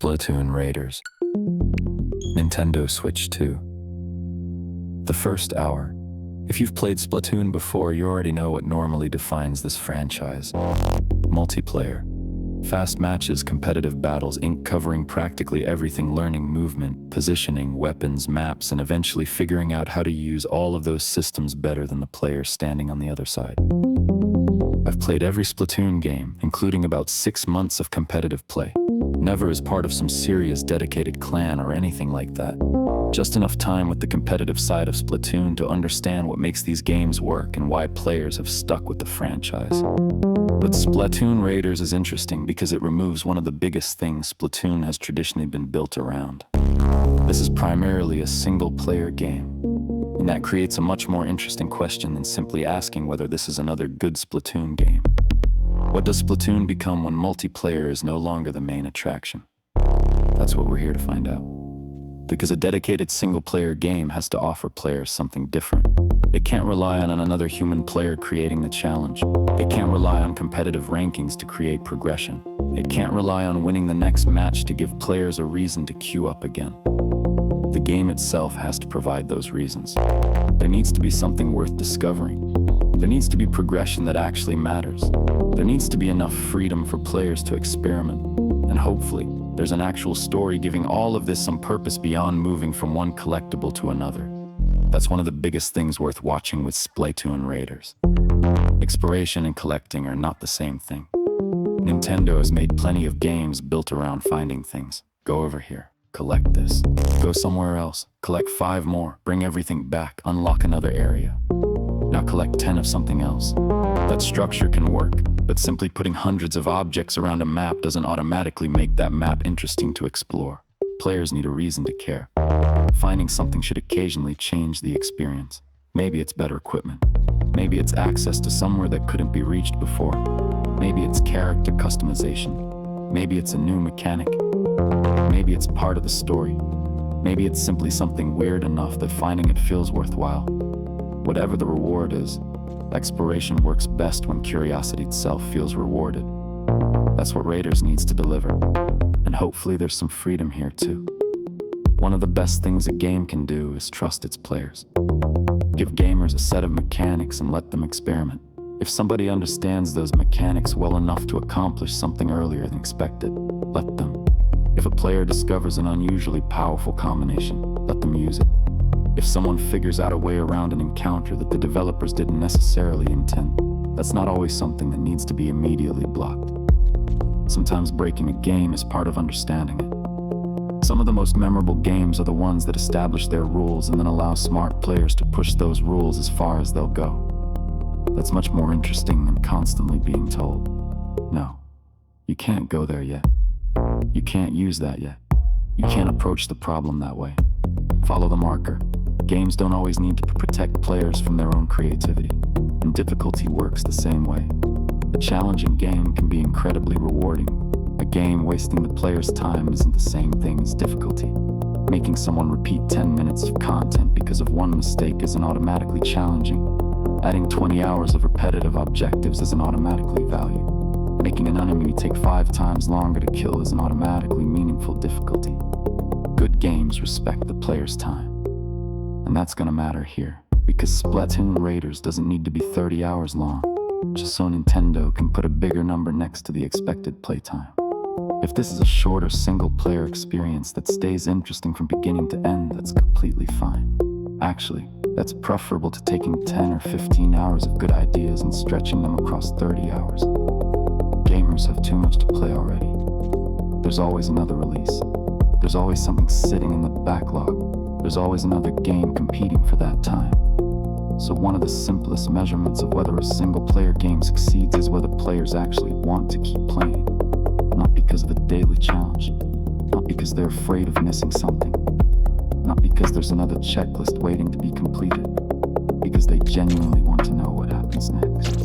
Splatoon Raiders. Nintendo Switch 2. The first hour. If you've played Splatoon before, you already know what normally defines this franchise. Multiplayer. Fast matches, competitive battles, ink covering practically everything, learning movement, positioning, weapons, maps, and eventually figuring out how to use all of those systems better than the player standing on the other side. I've played every Splatoon game, including about 6 months of competitive play. Never as part of some serious dedicated clan or anything like that. Just enough time with the competitive side of Splatoon to understand what makes these games work and why players have stuck with the franchise. But Splatoon Raiders is interesting because it removes one of the biggest things Splatoon has traditionally been built around. This is primarily a single-player game, and that creates a much more interesting question than simply asking whether this is another good Splatoon game. What does Splatoon become when multiplayer is no longer the main attraction? That's what we're here to find out. Because a dedicated single-player game has to offer players something different. It can't rely on another human player creating the challenge. It can't rely on competitive rankings to create progression. It can't rely on winning the next match to give players a reason to queue up again. The game itself has to provide those reasons. There needs to be something worth discovering. There needs to be progression that actually matters. There needs to be enough freedom for players to experiment. And hopefully, there's an actual story giving all of this some purpose beyond moving from one collectible to another. That's one of the biggest things worth watching with Splatoon Raiders. Exploration and collecting are not the same thing. Nintendo has made plenty of games built around finding things. Go over here, collect this. Go somewhere else, collect 5 more, bring everything back, unlock another area. Now collect 10 of something else. That structure can work, but simply putting hundreds of objects around a map doesn't automatically make that map interesting to explore. Players need a reason to care. Finding something should occasionally change the experience. Maybe it's better equipment. Maybe it's access to somewhere that couldn't be reached before. Maybe it's character customization. Maybe it's a new mechanic. Maybe it's part of the story. Maybe it's simply something weird enough that finding it feels worthwhile. Whatever the reward is, exploration works best when curiosity itself feels rewarded. That's what Raiders needs to deliver. And hopefully there's some freedom here too. One of the best things a game can do is trust its players. Give gamers a set of mechanics and let them experiment. If somebody understands those mechanics well enough to accomplish something earlier than expected, let them. If a player discovers an unusually powerful combination, let them use it. If someone figures out a way around an encounter that the developers didn't necessarily intend, that's not always something that needs to be immediately blocked. Sometimes breaking a game is part of understanding it. Some of the most memorable games are the ones that establish their rules and then allow smart players to push those rules as far as they'll go. That's much more interesting than constantly being told, no, you can't go there yet. You can't use that yet. You can't approach the problem that way. Follow the marker. Games don't always need to protect players from their own creativity, and difficulty works the same way. A challenging game can be incredibly rewarding. A game wasting the player's time isn't the same thing as difficulty. Making someone repeat 10 minutes of content because of one mistake isn't automatically challenging. Adding 20 hours of repetitive objectives isn't automatically value. Making an enemy take 5 times longer to kill isn't automatically meaningful difficulty. Good games respect the player's time. And that's gonna matter here, because Splatoon Raiders doesn't need to be 30 hours long, just so Nintendo can put a bigger number next to the expected playtime. If this is a shorter single-player experience that stays interesting from beginning to end, that's completely fine. Actually, that's preferable to taking 10 or 15 hours of good ideas and stretching them across 30 hours. Gamers have too much to play already. There's always another release. There's always something sitting in the backlog. There's always another game competing for that time. So one of the simplest measurements of whether a single-player game succeeds is whether players actually want to keep playing. Not because of a daily challenge. Not because they're afraid of missing something. Not because there's another checklist waiting to be completed. Because they genuinely want to know what happens next.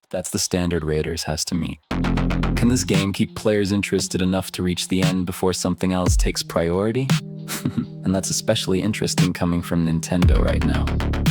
That's the standard Raiders has to meet. Can this game keep players interested enough to reach the end before something else takes priority? And that's especially interesting coming from Nintendo right now.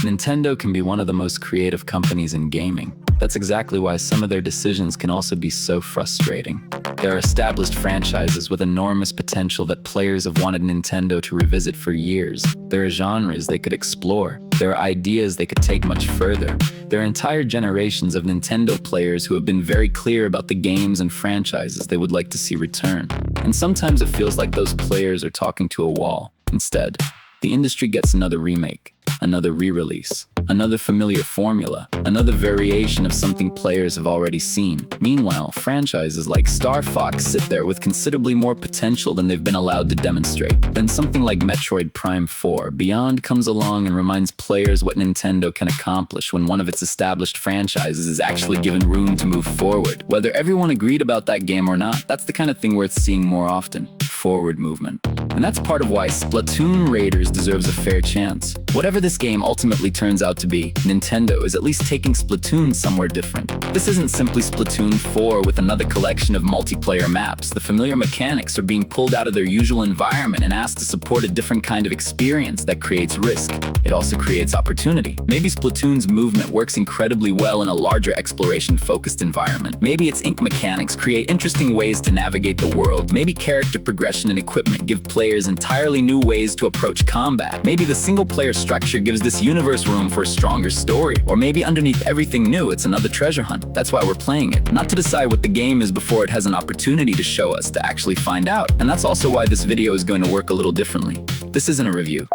Nintendo can be one of the most creative companies in gaming. That's exactly why some of their decisions can also be so frustrating. There are established franchises with enormous potential that players have wanted Nintendo to revisit for years. There are genres they could explore. There are ideas they could take much further. There are entire generations of Nintendo players who have been very clear about the games and franchises they would like to see return. And sometimes it feels like those players are talking to a wall. Instead, the industry gets another remake, another re-release, another familiar formula, another variation of something players have already seen. Meanwhile, franchises like Star Fox sit there with considerably more potential than they've been allowed to demonstrate. Then something like Metroid Prime 4 Beyond comes along and reminds players what Nintendo can accomplish when one of its established franchises is actually given room to move forward. Whether everyone agreed about that game or not, that's the kind of thing worth seeing more often. Forward movement. And that's part of why Splatoon Raiders deserves a fair chance. Whatever this game ultimately turns out to be, Nintendo is at least taking Splatoon somewhere different. This isn't simply Splatoon 4 with another collection of multiplayer maps. The familiar mechanics are being pulled out of their usual environment and asked to support a different kind of experience that creates risk. It also creates opportunity. Maybe Splatoon's movement works incredibly well in a larger exploration-focused environment. Maybe its ink mechanics create interesting ways to navigate the world. Maybe character progression and equipment give players entirely new ways to approach combat. Maybe the single-player structure gives this universe room for a stronger story. Or maybe underneath everything new, it's another treasure hunt. That's why we're playing it. Not to decide what the game is before it has an opportunity to show us to actually find out. And that's also why this video is going to work a little differently. This isn't a review.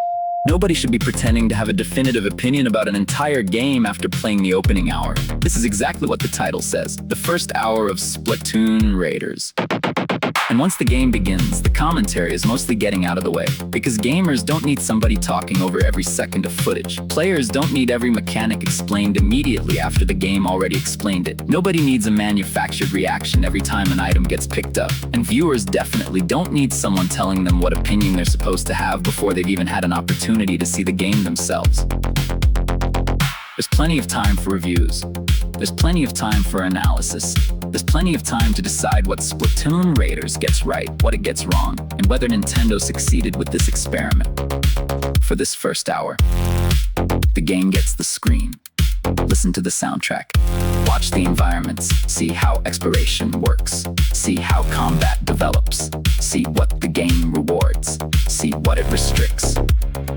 Nobody should be pretending to have a definitive opinion about an entire game after playing the opening hour. This is exactly what the title says. The first hour of Splatoon Raiders. And once the game begins, the commentary is mostly getting out of the way. Because gamers don't need somebody talking over every second of footage. Players don't need every mechanic explained immediately after the game already explained it. Nobody needs a manufactured reaction every time an item gets picked up. And viewers definitely don't need someone telling them what opinion they're supposed to have before they've even had an opportunity to see the game themselves. There's plenty of time for reviews. There's plenty of time for analysis. There's plenty of time to decide what Splatoon Raiders gets right, what it gets wrong, and whether Nintendo succeeded with this experiment. For this first hour, the game gets the screen. Listen to the soundtrack. Watch the environments. See how exploration works. See how combat develops. See what the game rewards. See what it restricts.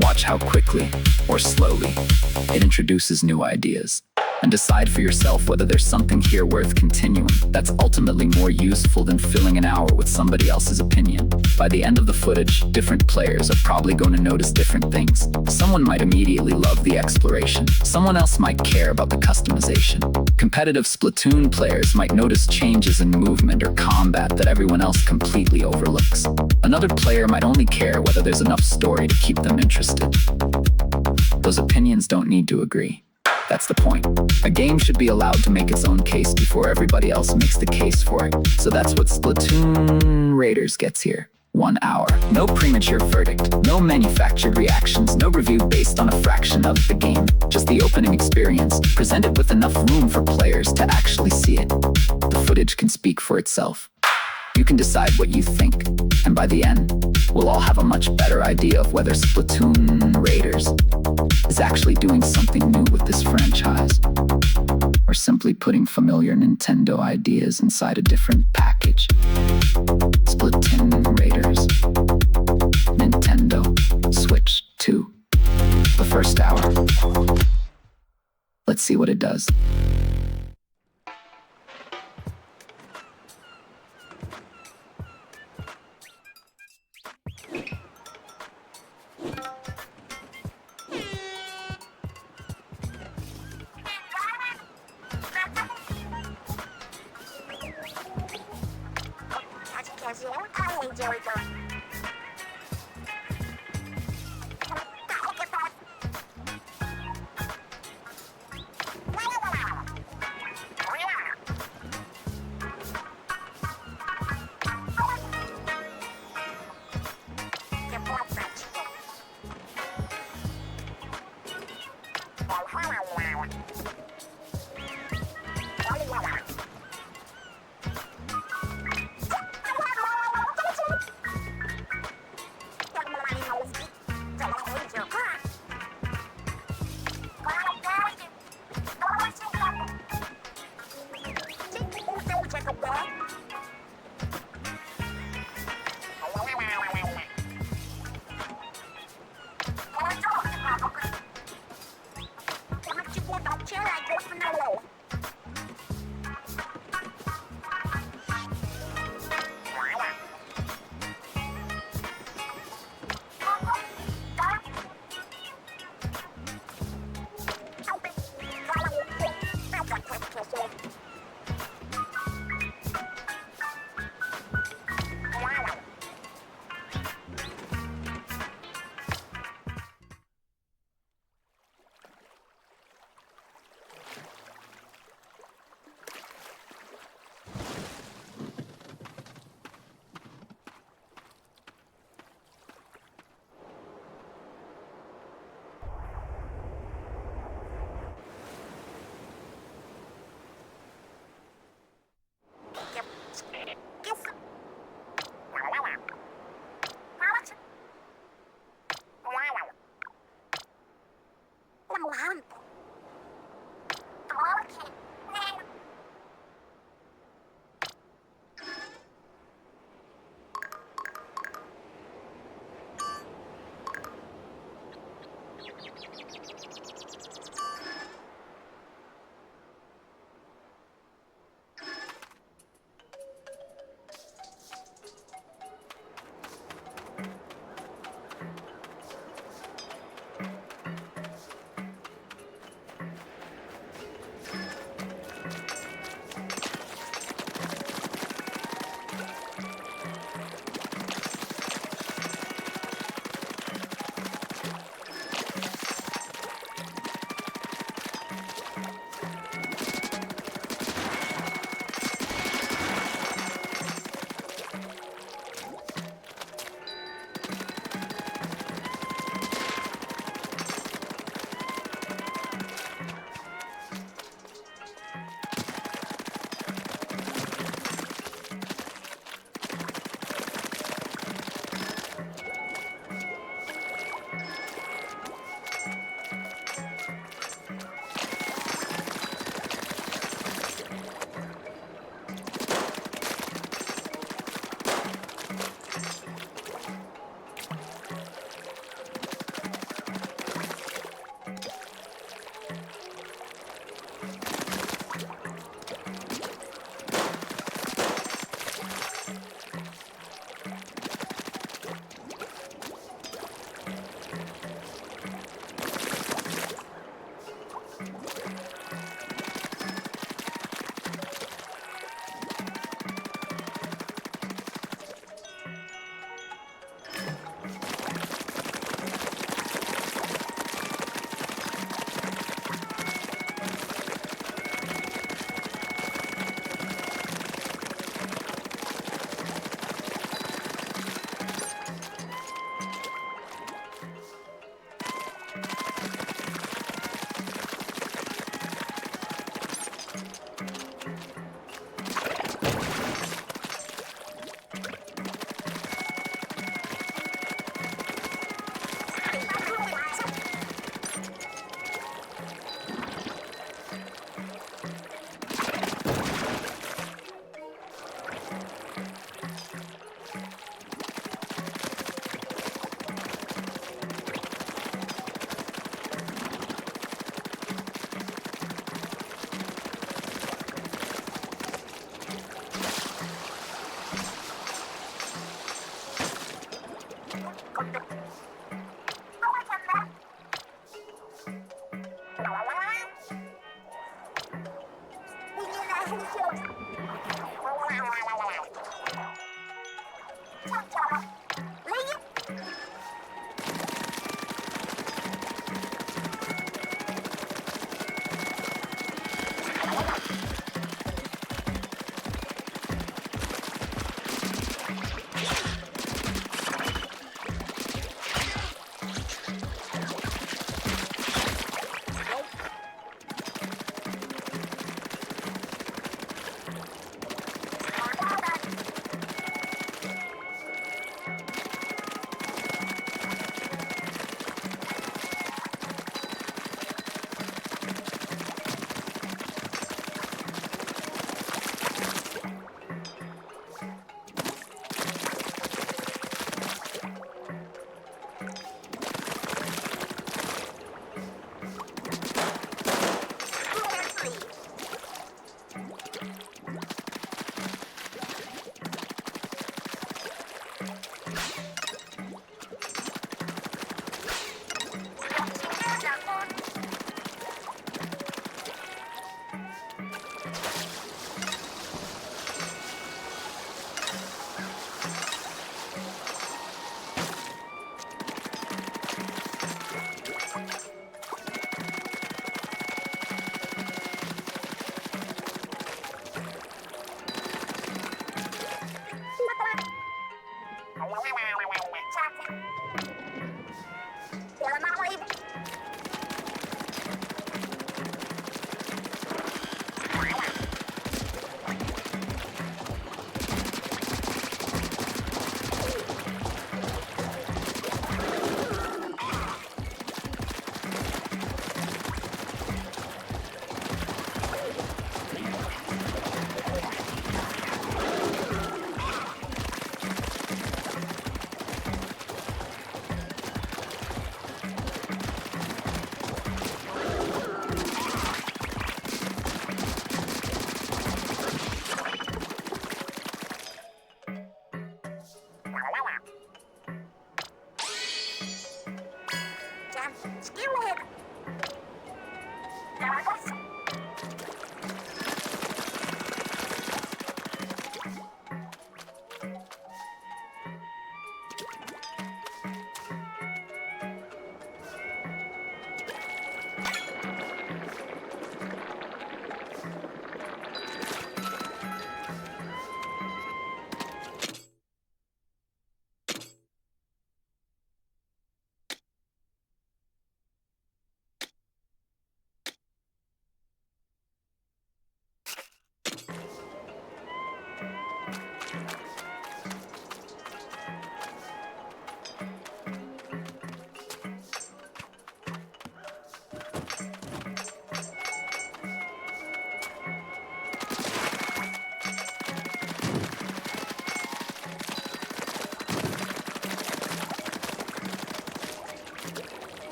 Watch how quickly or slowly it introduces new ideas. And decide for yourself whether there's something here worth continuing that's ultimately more useful than filling an hour with somebody else's opinion. By the end of the footage, different players are probably going to notice different things. Someone might immediately love the exploration. Someone else might care about the customization. Competitive Splatoon players might notice changes in movement or combat that everyone else completely overlooks. Another player might only care whether there's enough story to keep them interested. Those opinions don't need to agree. That's the point. A game should be allowed to make its own case before everybody else makes the case for it. So that's what Splatoon Raiders gets here. 1 hour. No premature verdict. No manufactured reactions. No review based on a fraction of the game. Just the opening experience, presented with enough room for players to actually see it. The footage can speak for itself. You can decide what you think, and by the end, we'll all have a much better idea of whether Splatoon Raiders is actually doing something new with this franchise, or simply putting familiar Nintendo ideas inside a different package. Splatoon Raiders, Nintendo Switch 2, the first hour. Let's see what it does.